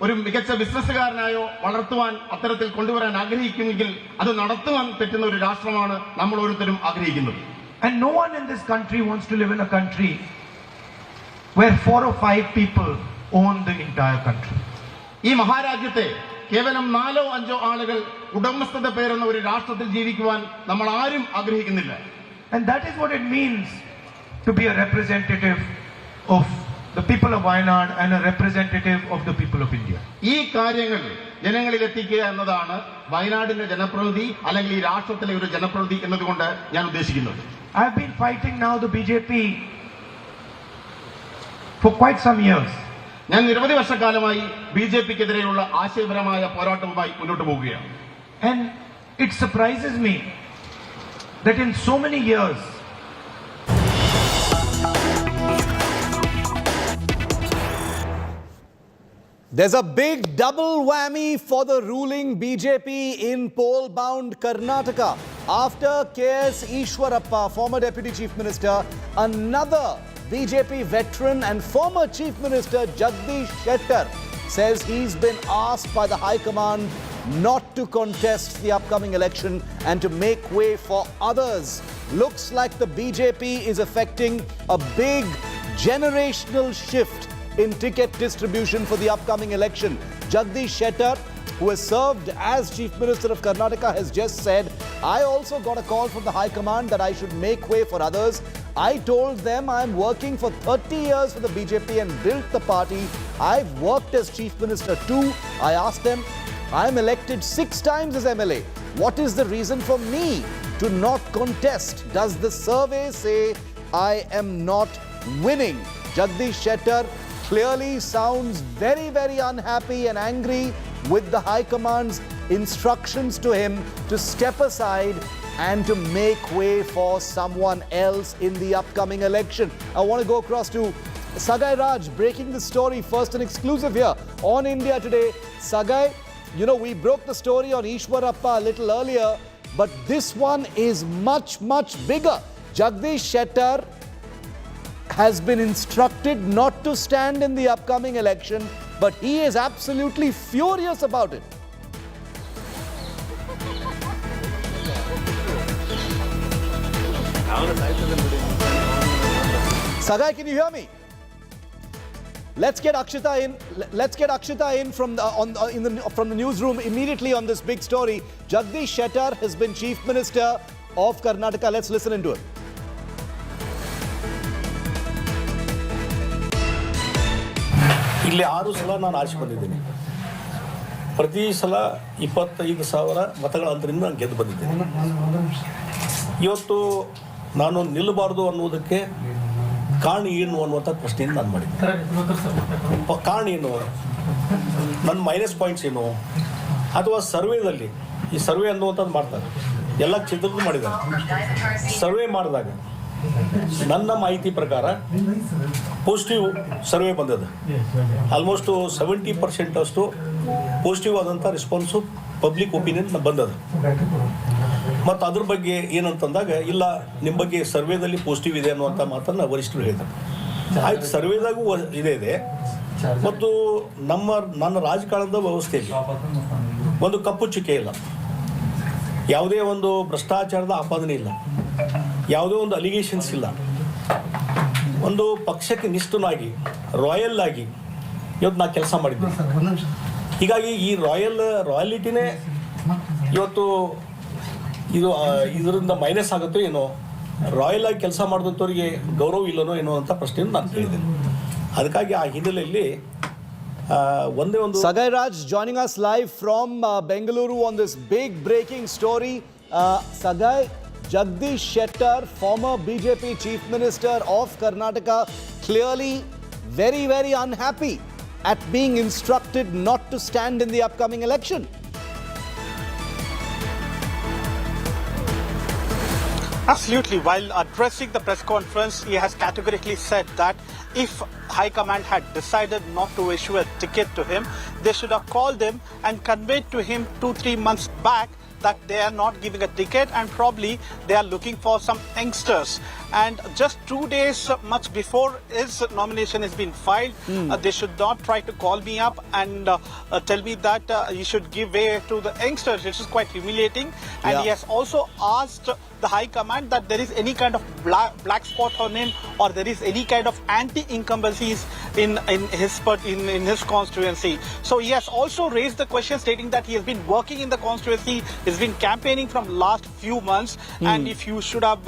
ഒരു മികച്ച ബിസിനസ്സുകാരനായോ വളർത്തുവാൻ അത്തരത്തിൽ കൊണ്ടുവരാൻ ആഗ്രഹിക്കുമെങ്കിൽ അത് നടത്തുവാൻ പറ്റുന്ന ഒരു രാഷ്ട്രമാണ് നമ്മൾ ഓരോരുത്തരും ആഗ്രഹിക്കുന്നത്. And no one in this country wants to live in a country where 4 or 5 people own the entire country. ഈ മഹാരാജ്യത്തെ കേവലം 4 or 5 ആളുകൾ ഉടമസ്ഥത പേരുന്ന ഒരു രാഷ്ട്രത്തിൽ ജീവിക്കുവാൻ നമ്മൾ ആരും ആഗ്രഹിക്കുന്നില്ല. And that is what it means to be a representative of the people of Wayanad and a representative of the people of India. ഈ കാര്യങ്ങൾ ജനങ്ങളിൽ എത്തിക്കുക എന്നതാണ് വയനാടിന്റെ ജനപ്രതിനിധി അല്ലെങ്കിൽ ഈ രാഷ്ട്രത്തിലെ ഒരു ജനപ്രതിനിധി എന്നതുകൊണ്ട് ഞാൻ ഉദ്ദേശിക്കുന്നത്. I have been fighting now the BJP for quite some years. ഞാൻ നിരവധി വർഷക്കാലമായി ബിജെപിക്കെതിരെയുള്ള ആശയപരമായ പോരാട്ടവുമായി മുന്നോട്ട് പോവുകയാണ്. And it surprises me that in so many years There's a big double whammy for the ruling BJP in poll-bound Karnataka. After KS Ishwarappa, former Deputy Chief Minister, another BJP veteran and former Chief Minister Jagdish Shettar says he's been asked by the High Command not to contest the upcoming election and to make way for others. Looks like the BJP is effecting a big generational shift in ticket distribution for the upcoming election. Jagdish Shettar, who has served as Chief Minister of Karnataka, has just said, I also got a call from the High Command that I should make way for others. I told them I'm working for 30 years for the BJP and built the party. I've worked as Chief Minister too. I asked them, I'm elected 6 times as MLA. What is the reason for me to not contest? Does the survey say I am not winning? Jagdish Shettar clearly sounds very, very unhappy and angry with the High Command's instructions to him to step aside and to make way for someone else in the upcoming election. I want to go across to Sagai Raj, breaking the story first and exclusive here on India Today. Sagai, you know, we broke the story on Ishwarappa a little earlier, but this one is much, much bigger. Jagdish Shettar has been instructed not to stand in the upcoming election, but he is absolutely furious about it. Sagai, can you hear me? Let's get Akshita in. Let's get Akshita in from the newsroom immediately on this big story. Jagdish Shettar has been Chief Minister of Karnataka. Let's listen into it. ಇಲ್ಲಿ 6 ಸಲ ನಾನು ಆರಿಸಿ ಬಂದಿದ್ದೀನಿ. ಪ್ರತಿ ಸಲ 25,000 ಮತಗಳ ಅಂತರಿಂದ ನಾನು ಗೆದ್ದು ಬಂದಿದ್ದೇನೆ. ಇವತ್ತು ನಾನು ನಿಲ್ಲಬಾರ್ದು ಅನ್ನೋದಕ್ಕೆ ಕಾರಣ ಏನು ಅನ್ನುವಂಥ ಪ್ರಶ್ನೆಯನ್ನು ನಾನು ಮಾಡಿದ್ದೆ. ಕಾರಣ ಏನು, ನನ್ನ ಮೈನಸ್ ಪಾಯಿಂಟ್ಸ್ ಏನು, ಅಥವಾ ಸರ್ವೇದಲ್ಲಿ ಈ ಸರ್ವೆ ಅನ್ನುವಂಥದ್ದು ಮಾಡ್ತಾರೆ, ಎಲ್ಲ ಕ್ಷೇತ್ರದ್ದು ಮಾಡಿದ್ದಾರೆ. ಸರ್ವೆ ಮಾಡಿದಾಗ ನನ್ನ ಮಾಹಿತಿ ಪ್ರಕಾರ ಪಾಸಿಟಿವ್ ಸರ್ವೆ ಬಂದದ. ಆಲ್ಮೋಸ್ಟು 70% ಅಷ್ಟು ಪಾಸಿಟಿವ್ ಆದಂಥ ರೆಸ್ಪಾನ್ಸು ಪಬ್ಲಿಕ್ ಒಪಿನಿಯನ್ ಬಂದದ. ಮತ್ತು ಅದ್ರ ಬಗ್ಗೆ ಏನಂತಂದಾಗ, ಇಲ್ಲ ನಿಮ್ಮ ಬಗ್ಗೆ ಸರ್ವೇದಲ್ಲಿ ಪಾಸಿಟಿವ್ ಇದೆ ಅನ್ನುವಂಥ ಮಾತನ್ನು ವರಿಷ್ಠರು ಹೇಳಿದ್ದಾರೆ. ಆಯ್ತು, ಸರ್ವೇದಾಗೂ ಇದೆ. ಮತ್ತು ನನ್ನ ರಾಜಕಾರಣದ ವ್ಯವಸ್ಥೆಯಲ್ಲಿ ಒಂದು ಕಪ್ಪು ಚುಕ್ಕೆ ಇಲ್ಲ, ಯಾವುದೇ ಒಂದು ಭ್ರಷ್ಟಾಚಾರದ ಆಪಾದನೆ ಇಲ್ಲ, ಯಾವುದೇ ಒಂದು ಅಲಿಗೇಷನ್ಸ್ ಇಲ್ಲ. ಒಂದು ಪಕ್ಷಕ್ಕೆ ನಿಷ್ಠನಾಗಿ ರಾಯಲ್ ಆಗಿ ಇವತ್ತು ನಾ ಕೆಲಸ ಮಾಡಿದ್ದೆ. ಹೀಗಾಗಿ ಈ ರಾಯಲಿಟಿನೇ ಇವತ್ತು ಇದರಿಂದ ಮೈನಸ್ ಆಗುತ್ತೋ ಏನೋ, ರಾಯಲ್ ಆಗಿ ಕೆಲಸ ಮಾಡಿದಂಥವ್ರಿಗೆ ಗೌರವ ಇಲ್ಲನೋ ಏನೋ ಅಂತ ಪ್ರಶ್ನೆಯನ್ನು ನಾನು ಕೇಳಿದ್ದೇನೆ. ಅದಕ್ಕಾಗಿ ಆ ಹಿನ್ನೆಲೆಯಲ್ಲಿ ಒಂದೇ ಒಂದು. Sagai Raj joining us live from Bengaluru on this big breaking story. Sagai, Jagdish Shettar, former BJP Chief Minister of Karnataka, clearly very, very unhappy at being instructed not to stand in the upcoming election. Absolutely. While addressing the press conference, he has categorically said that if High Command had decided not to issue a ticket to him, they should have called him and conveyed to him 2-3 months back that they are not giving a ticket and probably they are looking for some youngsters. And just 2 days much before his nomination has been filed, they should not try to call me up and tell me that he should give way to the youngsters, which is quite humiliating. And he has also asked the High Command that there is any kind of black spot on him or there is any kind of anti-incumbencies in his constituency. So he has also raised the question stating that he has been working in the constituency, he's been campaigning from last few months, and if you should have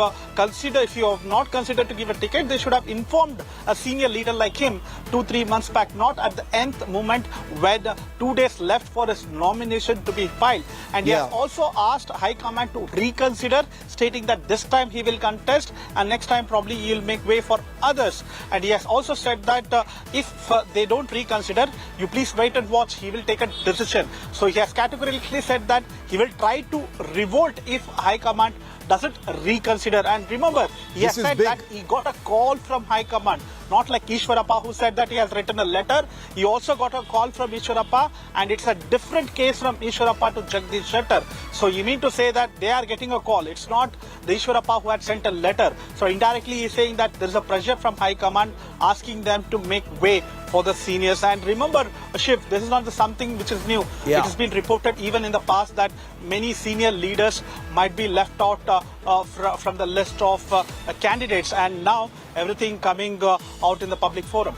if you have not considered to give a ticket, they should have informed a senior leader like him 2-3 months back, not at the nth moment when 2 days left for his nomination to be filed. And he has also asked High Command to reconsider, stating that this time he will contest and next time probably he will make way for others. And he has also said that if they don't reconsider, you please wait and watch, he will take a decision. So he has categorically said that he will try to revolt if High Command doesn't reconsider. And remember, he has said that he got a call from High Command, not like Ishwarappa who said that he has written a letter. He also got a call from Ishwarappa, and it's a different case from Ishwarappa to Jagdish Shettar. So you mean to say that they are getting a call? It's not the Ishwarappa who had sent a letter. So indirectly he is saying that there is a pressure from High Command asking them to make way for the seniors. And remember, Shiv, this is not something which is new. It has been reported even in the past that many senior leaders might be left out from the list of candidates, and now everything coming out in the public forum.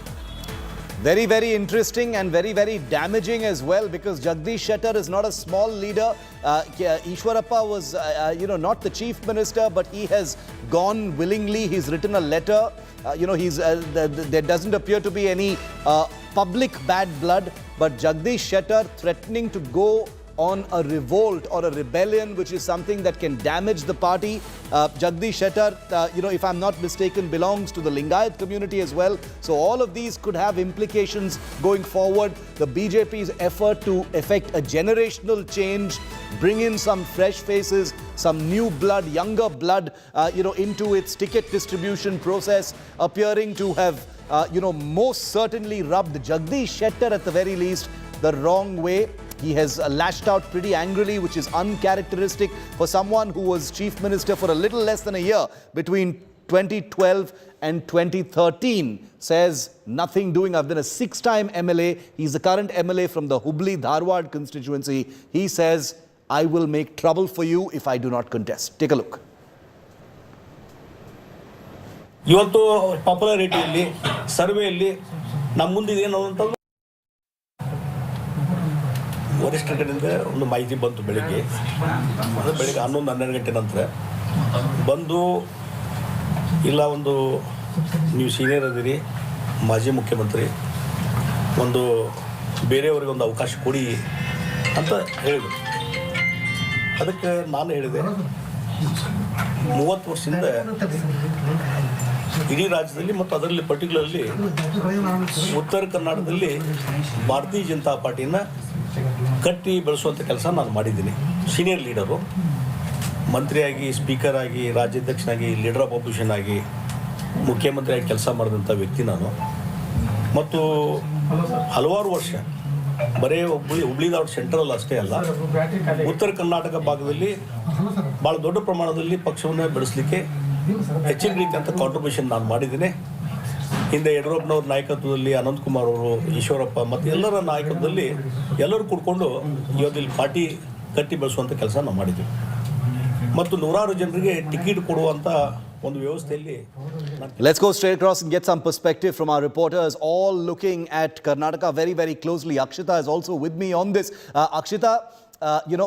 Very, very interesting and very, very damaging as well, because Jagdish Shettar is not a small leader. Ishwarappa was, not the chief minister, but he has gone willingly. He's written a letter. There doesn't appear to be any public bad blood, but Jagdish Shettar threatening to go on a revolt or a rebellion, which is something that can damage the party. Jagdish Shettar, if I'm not mistaken, belongs to the Lingayat community as well. So all of these could have implications going forward. The BJP's effort to effect a generational change, bring in some fresh faces, some new blood, younger blood, into its ticket distribution process, appearing to have, most certainly rubbed Jagdish Shettar at the very least the wrong way. He has lashed out pretty angrily, which is uncharacteristic for someone who was chief minister for a little less than a year between 2012 and 2013. Says nothing doing. I've been a 6-time MLA. He's the current MLA from the Hubli-Dharwad constituency. He says, I will make trouble for you if I do not contest. Take a look. ಇವತ್ತು ಪಾಪ್ಯುಲಾರಿಟಿಯಲ್ಲಿ ಸರ್ವೆಯಲ್ಲಿ ನಮ್ಮ ಮುಂದೆ ಏನು ಅಂತ ವರಿಷ್ಠರ ಕಡೆಯಿಂದ ಒಂದು ಮಾಹಿತಿ ಬಂತು ಬೆಳಿಗ್ಗೆ 11-12 ಗಂಟೆ ನಂತರ ಬಂದು, ಇಲ್ಲ ಒಂದು ನೀವು ಸೀನಿಯರ್ ಅದೀರಿ, ಮಾಜಿ ಮುಖ್ಯಮಂತ್ರಿ, ಒಂದು ಬೇರೆಯವರಿಗೆ ಒಂದು ಅವಕಾಶ ಕೊಡಿ ಅಂತ ಹೇಳಿದರು. ಅದಕ್ಕೆ ನಾನು ಹೇಳಿದೆ, 30 ವರ್ಷದಿಂದ ಇಡೀ ರಾಜ್ಯದಲ್ಲಿ ಮತ್ತು ಅದರಲ್ಲಿ ಪರ್ಟಿಕ್ಯುಲರ್ಲಿ ಉತ್ತರ ಕರ್ನಾಟಕದಲ್ಲಿ ಭಾರತೀಯ ಜನತಾ ಪಾರ್ಟಿನ ಕಟ್ಟಿ ಬೆಳೆಸುವಂಥ ಕೆಲಸ ನಾನು ಮಾಡಿದ್ದೀನಿ. ಸೀನಿಯರ್ ಲೀಡರು, ಮಂತ್ರಿಯಾಗಿ, ಸ್ಪೀಕರ್ ಆಗಿ, ರಾಜ್ಯಾಧ್ಯಕ್ಷನಾಗಿ, ಲೀಡರ್ ಆಫ್ ಅಪೋಸಿಷನ್ ಆಗಿ, ಮುಖ್ಯಮಂತ್ರಿಯಾಗಿ ಕೆಲಸ ಮಾಡಿದಂಥ ವ್ಯಕ್ತಿ ನಾನು. ಮತ್ತು ಹಲವಾರು ವರ್ಷ ಬರೀ ಹುಬ್ಳಿ-ಧಾರವಾಡ ಸೆಂಟ್ರಲ್ ಅಷ್ಟೇ ಅಲ್ಲ, ಉತ್ತರ ಕರ್ನಾಟಕ ಭಾಗದಲ್ಲಿ ಭಾಳ ದೊಡ್ಡ ಪ್ರಮಾಣದಲ್ಲಿ ಪಕ್ಷವನ್ನು ಬೆಳೆಸಲಿಕ್ಕೆ ಹೆಚ್ಚಿನ ರೀತಿಯಂಥ ಕಾಂಟ್ರಿಬ್ಯೂಷನ್ ನಾನು ಮಾಡಿದ್ದೀನಿ. ಹಿಂದೆ ಯಡಿಯೂರಪ್ಪನವ್ರ ನಾಯಕತ್ವದಲ್ಲಿ ಅನಂತಕುಮಾರ್ ಅವರು, ಈಶ್ವರಪ್ಪ ಮತ್ತು ಎಲ್ಲರ ನಾಯಕತ್ವದಲ್ಲಿ ಎಲ್ಲರೂ ಕೂಡ್ಕೊಂಡು ಇವತ್ತಿಲ್ಲಿ ಪಾರ್ಟಿ ಕಟ್ಟಿ ಬೆಳೆಸುವಂಥ ಕೆಲಸ ನಾವು ಮಾಡಿದ್ವಿ. ಮತ್ತು ನೂರಾರು ಜನರಿಗೆ ಟಿಕೆಟ್ ಕೊಡುವಂಥ ಒಂದು ವ್ಯವಸ್ಥೆಯಲ್ಲಿ. Let's go straight across and get some perspective from our reporters, all looking at Karnataka very, very closely. Akshita is also with me on this. Akshita,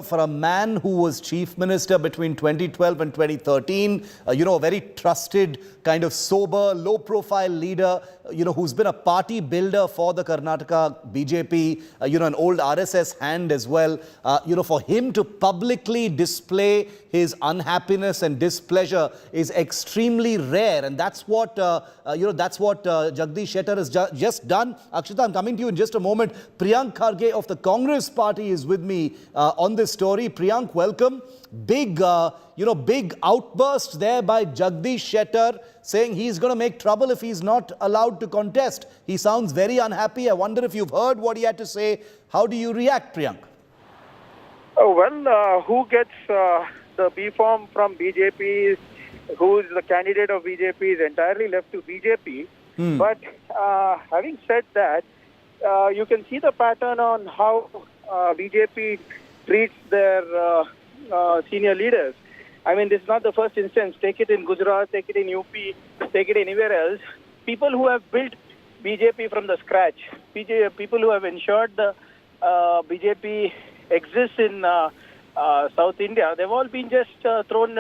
for a man who was chief minister between 2012 and 2013, a very trusted, kind of sober, low-profile leader, who's been a party builder for the Karnataka BJP, an old RSS hand as well, for him to publicly display his unhappiness and displeasure is extremely rare. And that's what, Jagdish Shettar has just done. Akshita, I'm coming to you in just a moment. Priyank Kharge of the Congress party is with me on this story. Priyank, welcome. Big outburst there by Jagdish Shettar saying he's going to make trouble if he's not allowed to contest. He sounds very unhappy. I wonder if you've heard what he had to say. How do you react, Priyank? Who gets the B form from BJP, who is the candidate of BJP, is entirely left to BJP. But having said that, you can see the pattern on how BJP treats their senior leaders. I mean, this is not the first instance. Take it in Gujarat, take it in UP, take it anywhere else. People who have built BJP from the scratch, people who have ensured the BJP exists in South India, they've all been just thrown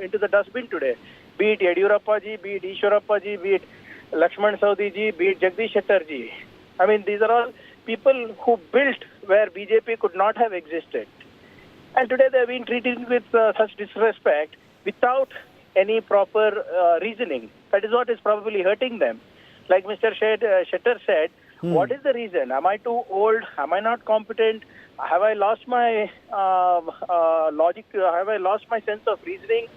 into the dustbin today. Be it Yediyurappa ji, be it Ishwarappa ji, be it Lakshman Saudhi ji, be it Jagdish Shettar ji. I mean, these are all people who built where BJP could not have existed. And today they have been treated with such disrespect without any proper reasoning. That is what is probably hurting them. Like Mr. Shettar said, what is the reason? Am I too old? Am I not competent? Have I lost my logic? Have I lost my sense of reasoning?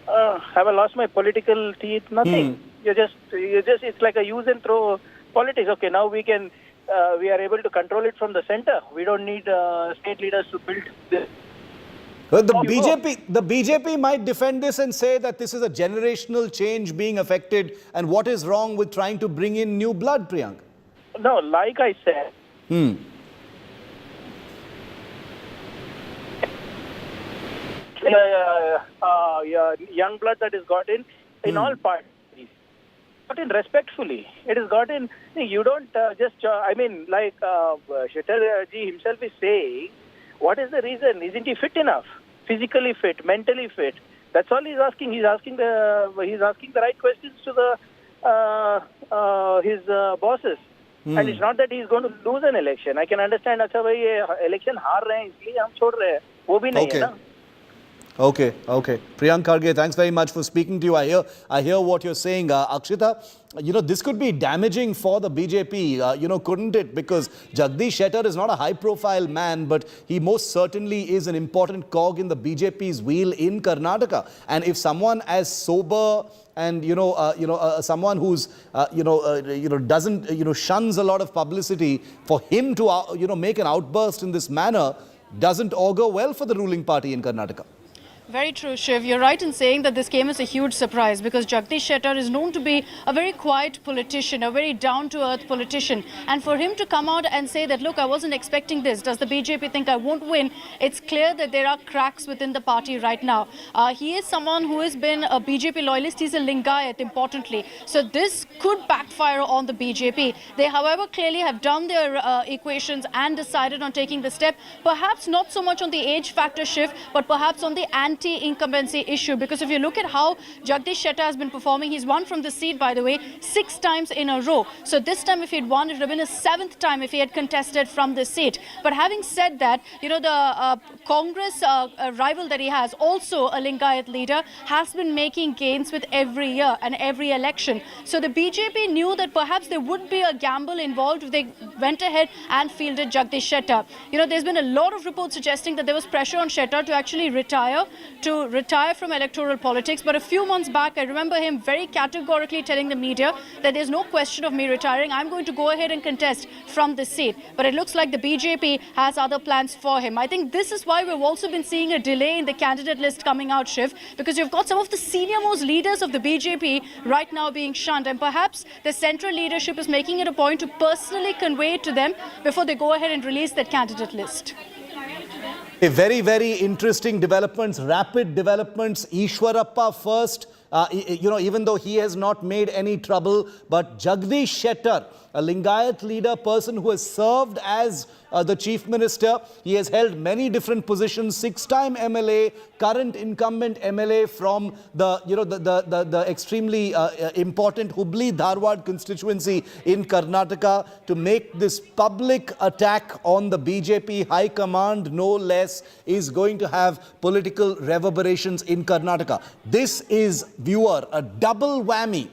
Have I lost my political teeth? Nothing. You're just, it's like a use and throw politics. Okay, now we are able to control it from the center. We don't need state leaders to build this. Well, the BJP might defend this and say that this is a generational change being affected, and what is wrong with trying to bring in new blood, Priyank? No, like I said, young blood that is got in all parties. Got in respectfully. It is got in. You don't like Shettar ji himself is saying, what is the reason? Isn't he fit enough? Physically fit, mentally fit. That's all he's asking. He's asking the right questions to his bosses. And it's not that he's going to lose an election. I can understand. अच्छा भाई ये election हार रहे हैं इसलिए हम छोड़ रहे हैं. वो भी नहीं है ना. Okay. Priyank Kharge, thanks very much for speaking to you. I hear what you're saying. Akshita, this could be damaging for the BJP, couldn't it? Because Jagdish Shettar is not a high-profile man, but he most certainly is an important cog in the BJP's wheel in Karnataka. And if someone as sober and, someone who's, doesn't, shuns a lot of publicity, for him to, make an outburst in this manner doesn't augur well for the ruling party in Karnataka. Very true, Shiv. You're right in saying that this came as a huge surprise because Jagdish Shettar is known to be a very quiet politician, a very down-to-earth politician. And for him to come out and say that, look, I wasn't expecting this. Does the BJP think I won't win? It's clear that there are cracks within the party right now. He is someone who has been a BJP loyalist. He's a Lingayat, importantly. So this could backfire on the BJP. They, however, clearly have done their equations and decided on taking the step. Perhaps not so much on the age factor, Shiv, but perhaps on the anti-incumbency issue, because if you look at how Jagdish Shettar has been performing, he's won from the seat, by the way, 6 times in a row. So this time, if he'd won, it would have been a 7th time if he had contested from this seat. But having said that, the Congress rival that he has, also a Lingayat leader, has been making gains with every year and every election. So the BJP knew that perhaps there would be a gamble involved if they went ahead and fielded Jagdish Shettar. There's been a lot of reports suggesting that there was pressure on Shettar to actually retire from electoral politics. But a few months back, I remember him very categorically telling the media that there's no question of me retiring. I'm going to go ahead and contest from this seat. But it looks like the BJP has other plans for him. I think this is why we've also been seeing a delay in the candidate list coming out, Shiv, because you've got some of the senior-most leaders of the BJP right now being shunned. And perhaps the central leadership is making it a point to personally convey it to them before they go ahead and release that candidate list. Very, very interesting developments, rapid developments. Ishwarappa first, even though he has not made any trouble, but Jagdish Shettar a Lingayat leader, person who has served as the chief minister. He has held many different positions, 6-time MLA, current incumbent MLA from the extremely important Hubli-Dharwad constituency in Karnataka, to make this public attack on the BJP high command, no less, is going to have political reverberations in Karnataka. This is, viewer, a double whammy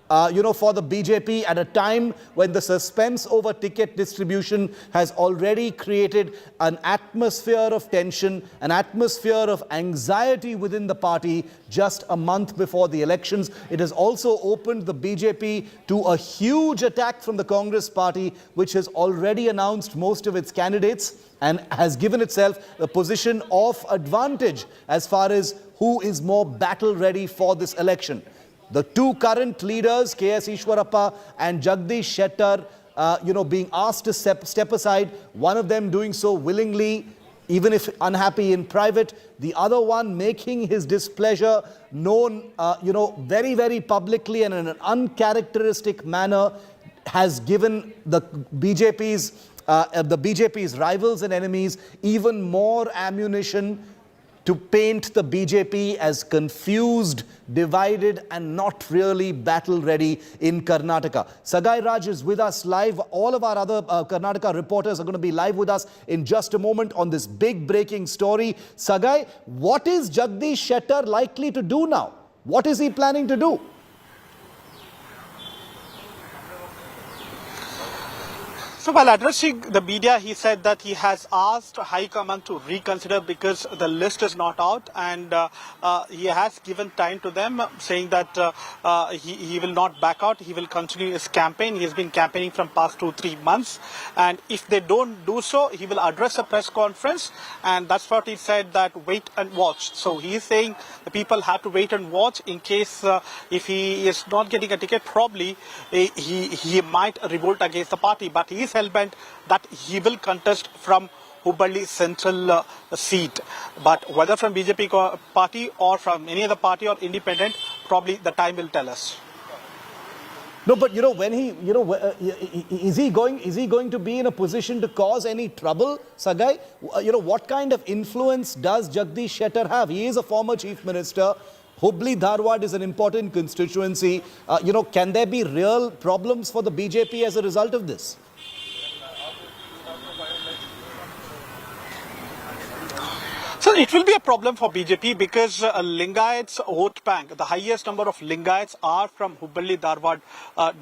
for the BJP at a time when the suspense over ticket distribution has already created an atmosphere of tension, an atmosphere of anxiety within the party just a month before the elections. It has also opened the BJP to a huge attack from the Congress party, which has already announced most of its candidates and has given itself a position of advantage as far as who is more battle ready for this election. The two current leaders, K.S. Ishwarappa and Jagdish Shettar, being asked to step aside, one of them doing so willingly, even if unhappy in private, the other one making his displeasure known, very, very publicly and in an uncharacteristic manner, has given the BJP's rivals and enemies even more ammunition to paint the BJP as confused, divided and not really battle ready in Karnataka. Sagai Raj is with us live. All of our other Karnataka reporters are going to be live with us in just a moment on this big breaking story. Sagai, what is Jagdish Shettar likely to do now? What is he planning to do? So while addressing the media, he said that he has asked High Command to reconsider because the list is not out, and he has given time to them, saying that he will not back out. He will continue his campaign. He has been campaigning from past 2-3 months, and if they don't do so, he will address a press conference, and that's what he said, that wait and watch. So he is saying the people have to wait and watch in case if he is not getting a ticket, probably he might revolt against the party, but he is hell-bent that he will contest from Hubballi central seat. But whether from BJP party or from any other party or independent, probably the time will tell us. No, but when he, is he going to be in a position to cause any trouble, Sagai? What kind of influence does Jagdish Shettar have? He is a former chief minister. Hubli-Dharwad is an important constituency. Can there be real problems for the BJP as a result of this? So it will be a problem for BJP because Lingayats vote bank, the highest number of Lingayats are from Hubballi-Dharwad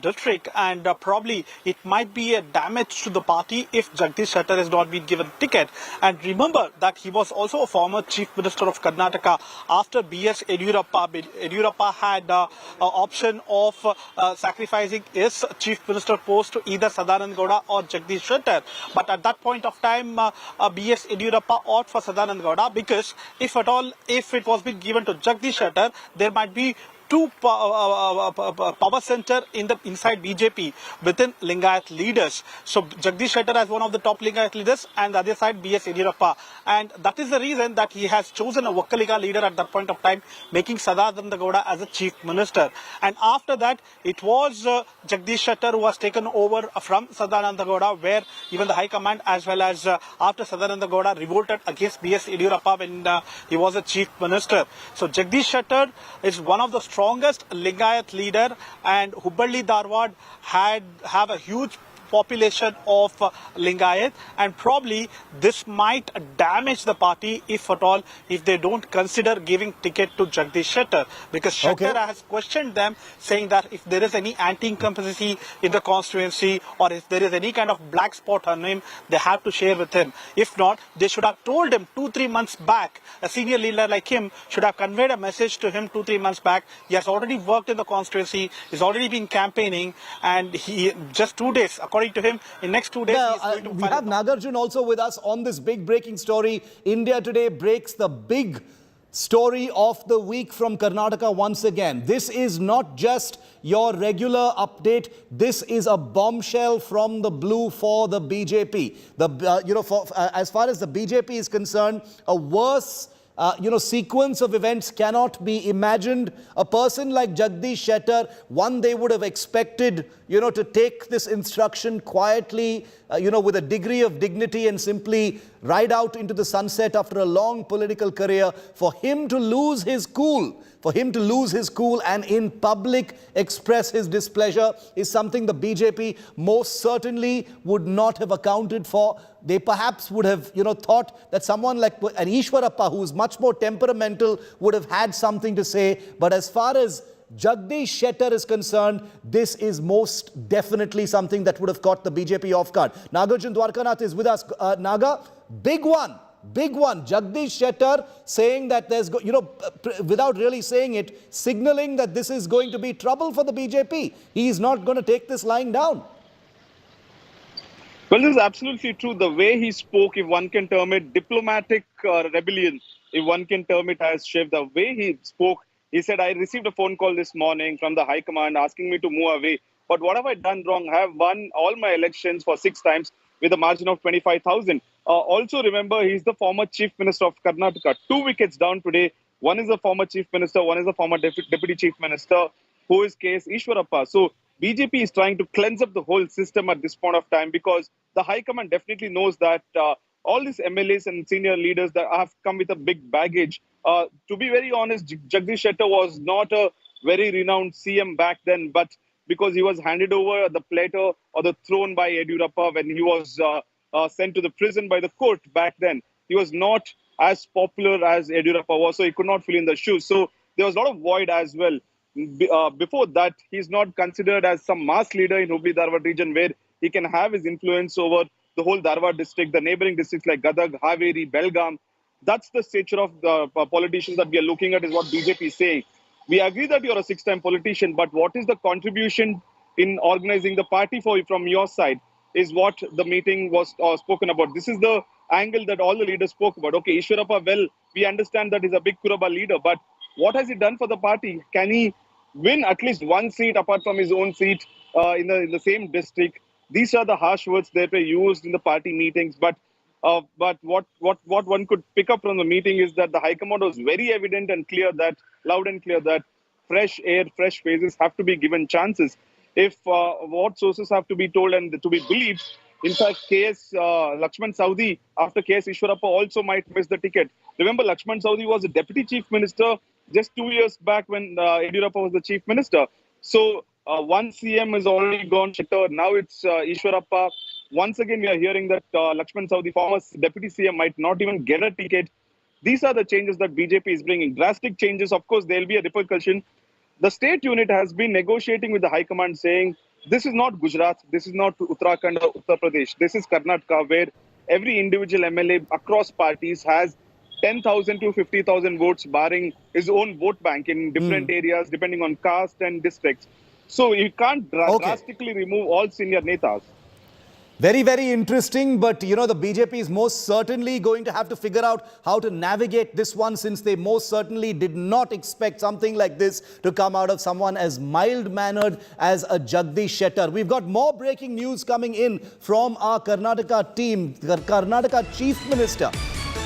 district, and probably it might be a damage to the party if Jagdish Shettar has not been given ticket. And remember that he was also a former chief minister of Karnataka after B.S. Yediyurappa had option of sacrificing his chief minister post to either Sadanand Gowda or Jagdish Shettar. But at that point of time, B.S. Yediyurappa opted for Sadanand Gowda, because if at all, if it was been given to Jagdish Shettar, there might be two power center inside BJP within Lingayat leaders. So Jagdish Shettar as one of the top Lingayat leaders, and the other side B.S. Yediyurappa. And that is the reason that he has chosen a Vakkaliga leader at that point of time, making Sadananda Gowda as a chief minister. And after that, it was Jagdish Shettar who was taken over from Sadananda Gowda, where even the High Command as well as after Sadananda Gowda revolted against B.S. Yediyurappa when he was a chief minister. So Jagdish Shettar is one of the strongest Lingayat leader, and Hubballi-Dharwad have a huge population of Lingayat, and probably this might damage the party if at all, if they don't consider giving ticket to Jagdish Shettar, because Shettar has questioned them, saying that if there is any anti-incumbency in the constituency or if there is any kind of black spot on him, they have to share with him. If not, they should have told him 2-3 months back. A senior leader like him should have conveyed a message to him 2-3 months back. He has already worked in the constituency, he's already been campaigning, and he just 2 days, according to him, in next 2 days he's going to we have Nagarjun also with us on this big breaking story. India Today breaks the big story of the week from Karnataka once again. This is not just your regular update. This is a bombshell from the blue for the BJP. As far as the BJP is concerned, a worse sequence of events cannot be imagined. A person like Jagdish Shettar, one they would have expected, to take this instruction quietly, with a degree of dignity and simply ride out into the sunset after a long political career. For him to lose his cool, and in public express his displeasure is something the BJP most certainly would not have accounted for. They perhaps would have, thought that someone like an Ishwarappa, who is much more temperamental, would have had something to say. But as far as Jagdish Shettar is concerned, this is most definitely something that would have caught the BJP off guard. Nagarjun Dwarkanath is with us. Naga, big one. Jagdish Shettar saying that there's, without really saying it, signaling that this is going to be trouble for the BJP. He is not going to take this lying down. Well, this is absolutely true. The way he spoke, if one can term it diplomatic rebellion, if one can term it as Shiv, the way he spoke, he said, I received a phone call this morning from the High Command asking me to move away. But what have I done wrong? I have won all my elections for 6 times with a margin of 25,000. Also remember, he's the former Chief Minister of Karnataka. 2 wickets down today. One is the former Chief Minister, one is the former Deputy Chief Minister, who is K.S. Ishwarappa. So BJP is trying to cleanse up the whole system at this point of time, because the High Command definitely knows that all these MLAs and senior leaders that have come with a big baggage. To be very honest, Jagdish Shettar was not a very renowned CM back then, but because he was handed over the platter or the throne by Yediyurappa when he was sent to the prison by the court back then, he was not as popular as Yediyurappa was, so he could not fill in the shoes. So there was a lot of void as well. Before that, he's not considered as some mass leader in Hubli-Dharwad region where he can have his influence over the whole Dharwad district, the neighboring districts like Gadag, Haveri, Belgaum. That's the stature of the politicians that we are looking at, is what BJP is saying. We agree that you're a 6-time politician, but what is the contribution in organizing the party from your side is what the meeting was spoken about. This is the angle that all the leaders spoke about. Okay, Ishwarappa, well, we understand that he's a big Kuraba leader, but what has he done for the party? Can he win at least one seat apart from his own seat in the same district? These are the harsh words that were used in the party meetings. But what one could pick up from the meeting is that the High Command was very evident and clear, that loud and clear, that fresh air, fresh faces have to be given chances. If what sources have to be told and to be believed, in fact, KS Lakshman Saudi, after KS Ishwarappa, also might miss the ticket. Remember, Lakshman Saudi was the Deputy Chief Minister just 2 years back when Yediyurappa was the Chief Minister. So one CM is already gone, Shettar. Now it's Ishwarappa. Once again, we are hearing that Lakshman Saudi, former Deputy CM, might not even get a ticket. These are the changes that BJP is bringing. Drastic changes. Of course, there will be a repercussion. The state unit has been negotiating with the High Command, saying, this is not Gujarat, this is not Uttarakhand or Uttar Pradesh. This is Karnataka, where every individual MLA across parties has 10,000 to 50,000 votes, barring his own vote bank in different areas, depending on caste and districts. So you can't drastically remove all senior netas. Very, very interesting, but the BJP is most certainly going to have to figure out how to navigate this one, since they most certainly did not expect something like this to come out of someone as mild-mannered as a Jagdish Shettar. We've got more breaking news coming in from our Karnataka team. The Karnataka Chief Minister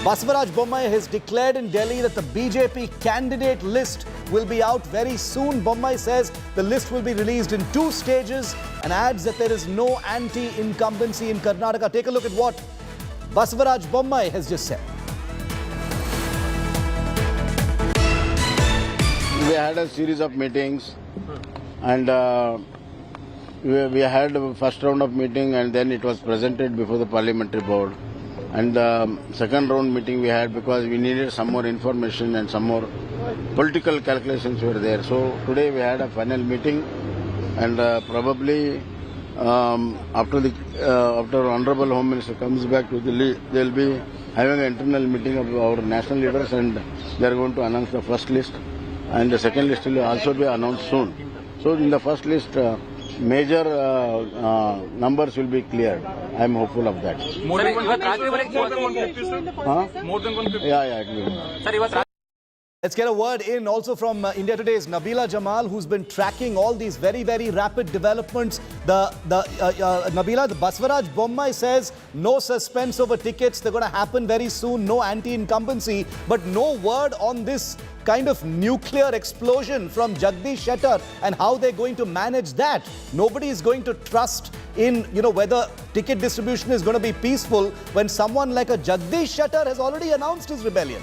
Basavaraj Bommai has declared in Delhi that the BJP candidate list will be out very soon. Bommai says the list will be released in 2 stages and adds that there is no anti-incumbency in Karnataka. Take a look at what Basavaraj Bommai has just said. We had a series of meetings, and we had a first round of meeting, and then it was presented before the parliamentary board. And the second round meeting we had because we needed some more information and some more political calculations were there. So today we had a final meeting, and probably after Honorable Home Minister comes back to Delhi, they will be having an internal meeting of our national leaders, and they are going to announce the first list, and the second list will also be announced soon. So in the first list, major numbers will be cleared. I am hopeful of that. More than 150? More than 150? Yeah, it will. Let's get a word in also from India Today's Nabila Jamal, who's been tracking all these very, very rapid developments. Nabila, the Baswaraj Bommai says no suspense over tickets. They're going to happen very soon. No anti-incumbency, but no word on this kind of nuclear explosion from Jagdish Shettar and how they're going to manage that. Nobody is going to trust in, whether ticket distribution is going to be peaceful when someone like a Jagdish Shettar has already announced his rebellion.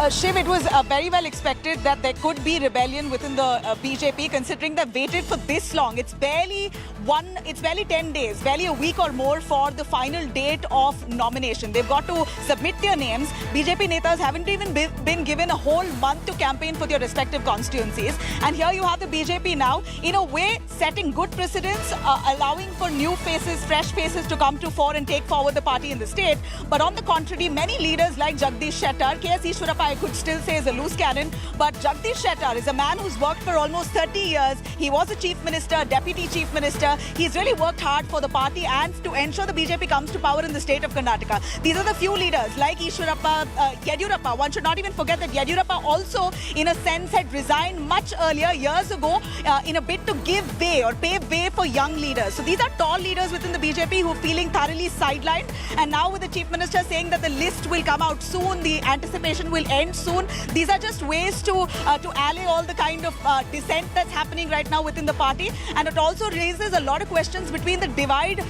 Shiv, it was very well expected that there could be rebellion within the BJP, considering they've waited for this long. It's barely 10 days, barely a week or more for the final date of nomination. They've got to submit their names. BJP netas haven't even been given a whole month to campaign for their respective constituencies. And here you have the BJP now, in a way, setting good precedents, allowing for new faces, fresh faces to come to fore and take forward the party in the state. But on the contrary, many leaders like Jagdish Shettar, K.S. Ishwarappa, I could still say is a loose cannon, but Jagdish Shettar is a man who's worked for almost 30 years. He was a chief minister, deputy chief minister. He's really worked hard for the party and to ensure the BJP comes to power in the state of Karnataka. These are the few leaders like Ishwarappa, Yadurappa. One should not even forget that Yadurappa also, in a sense, had resigned much earlier, years ago, in a bid to give way or pave way for young leaders. So these are tall leaders within the BJP who are feeling thoroughly sidelined. And now with the chief minister saying that the list will come out soon, the anticipation will end soon. These are just ways to allay all the kind of dissent that's happening right now within the party. And it also raises a lot of questions between the divide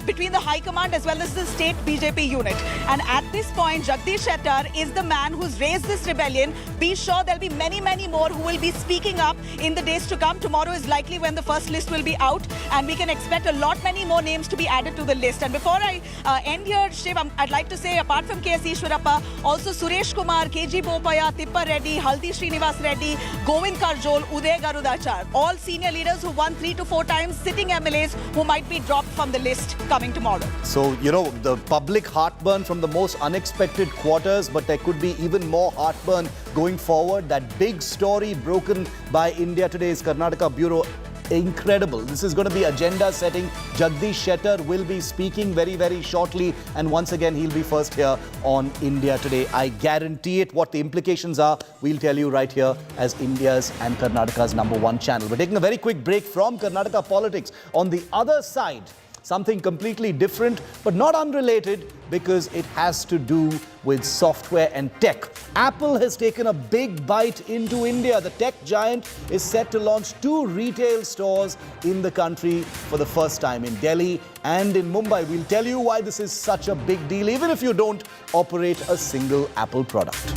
between the high command as well as the state BJP unit. And at this point, Jagdish Shettar is the man who's raised this rebellion. Be sure there'll be many, many more who will be speaking up in the days to come. Tomorrow is likely when the first list will be out, and we can expect a lot many more names to be added to the list. And before I end here, Shiv, I'd like to say, apart from K.S. Ishwarappa, also Suresh Kumar, K.G. Bopaya, Tippa Reddy, Haldi Srinivas Reddy, Govind Karjol, Uday Garudachar, all senior leaders who won 3 to 4 times, sitting MLAs who might be dropped from the list coming tomorrow. So, the public heartburn from the most unexpected quarters, but there could be even more heartburn going forward. That big story broken by India Today's Karnataka Bureau. Incredible. This is going to be agenda setting. Jagdish Shettar will be speaking very, very shortly. And once again, he'll be first here on India Today. I guarantee it. What the implications are, we'll tell you right here as India's and Karnataka's #1 channel. We're taking a very quick break from Karnataka politics. On the other side, something completely different, but not unrelated, because it has to do with software and tech. Apple has taken a big bite into India. The tech giant is set to launch 2 retail stores in the country for the first time, in Delhi and in Mumbai. We'll tell you why this is such a big deal, even if you don't operate a single Apple product.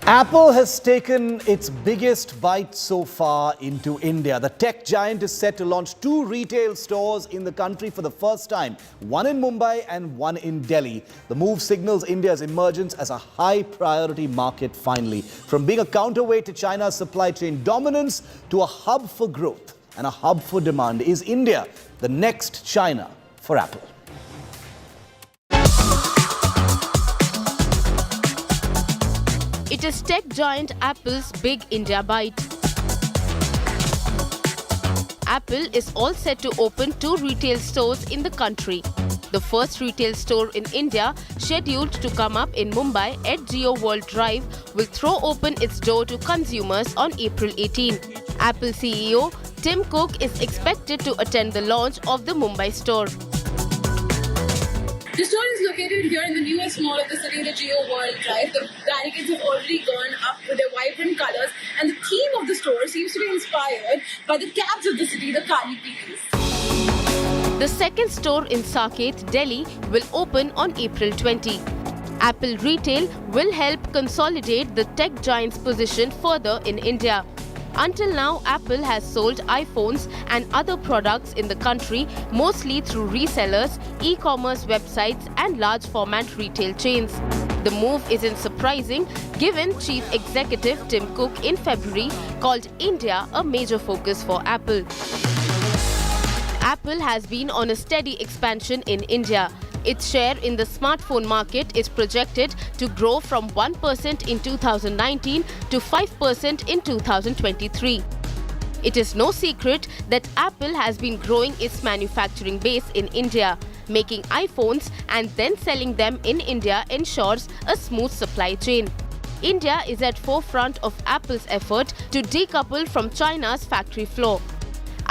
Apple has taken its biggest bite so far into India. The tech giant is set to launch 2 retail stores in the country for the first time, one in Mumbai and one in Delhi. The move signals India's emergence as a high-priority market finally, from being a counterweight to China's supply chain dominance to a hub for growth and a hub for demand. Is India the next China for Apple? It is tech giant Apple's big India bite. Apple is all set to open 2 retail stores in the country. The first retail store in India, scheduled to come up in Mumbai at Geo World Drive, will throw open its door to consumers on April 18. Apple CEO Tim Cook is expected to attend the launch of the Mumbai store. The store is located here in the newest mall of the city, the Geo World Drive. The barricades have already gone up with their vibrant colours, and the theme of the store seems to be inspired by the cabs of the city, the Kali Peas. The second store in Saket, Delhi, will open on April 20. Apple Retail will help consolidate the tech giant's position further in India. Until now, Apple has sold iPhones and other products in the country mostly through resellers, e-commerce websites and large format retail chains. The move isn't surprising given Chief Executive Tim Cook in February called India a major focus for Apple. Apple has been on a steady expansion in India. Its share in the smartphone market is projected to grow from 1% in 2019 to 5% in 2023. It is no secret that Apple has been growing its manufacturing base in India. Making iPhones and then selling them in India ensures a smooth supply chain. India is at forefront of Apple's effort to decouple from China's factory floor.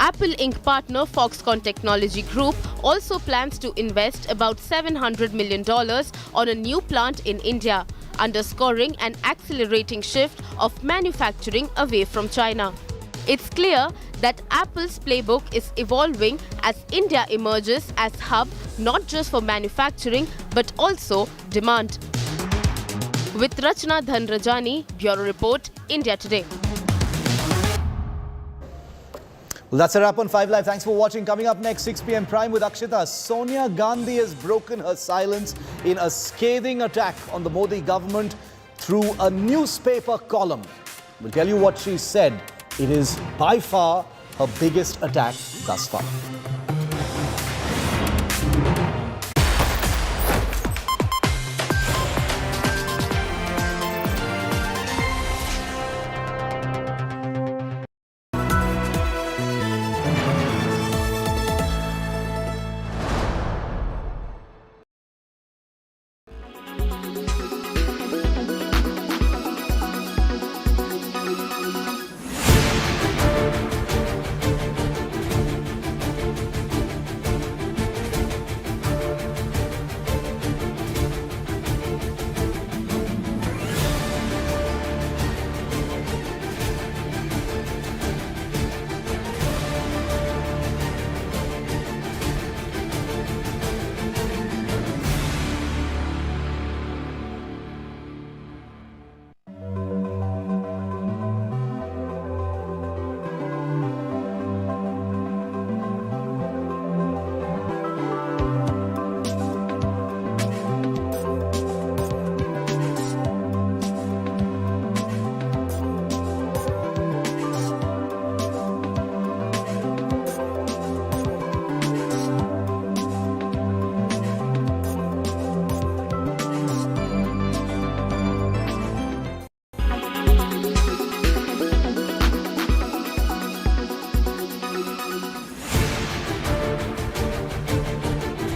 Apple Inc. partner Foxconn Technology Group also plans to invest about $700 million on a new plant in India, underscoring an accelerating shift of manufacturing away from China. It's clear that Apple's playbook is evolving as India emerges as hub not just for manufacturing but also demand. With Rachna Dhanrajani, Bureau Report, India Today. Well, that's a wrap on 5 Live. Thanks for watching. Coming up next, 6 p.m. Prime with Akshita. Sonia Gandhi has broken her silence in a scathing attack on the Modi government through a newspaper column. We'll tell you what she said. It is by far her biggest attack thus far.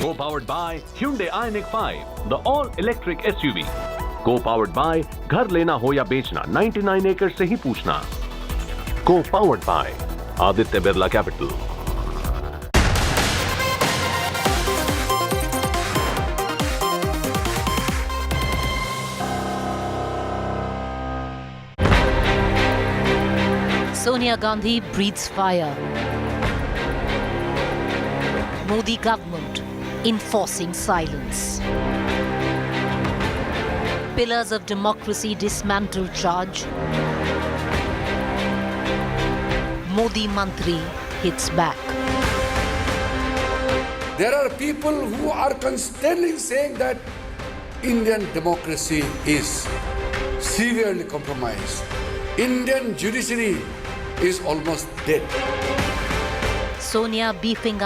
Co-powered by Hyundai Ioniq 5, the all-electric SUV. Co-powered by घर लेना हो या बेचना 99 acres से ही पूछना. Co-powered by Aditya Birla Capital. Sonia Gandhi breathes fire. Modi government enforcing silence. Pillars of democracy dismantled charge. Modi Mantri hits back. There are people who are constantly saying that Indian democracy is severely compromised. Indian judiciary is almost dead. Sonia beefing up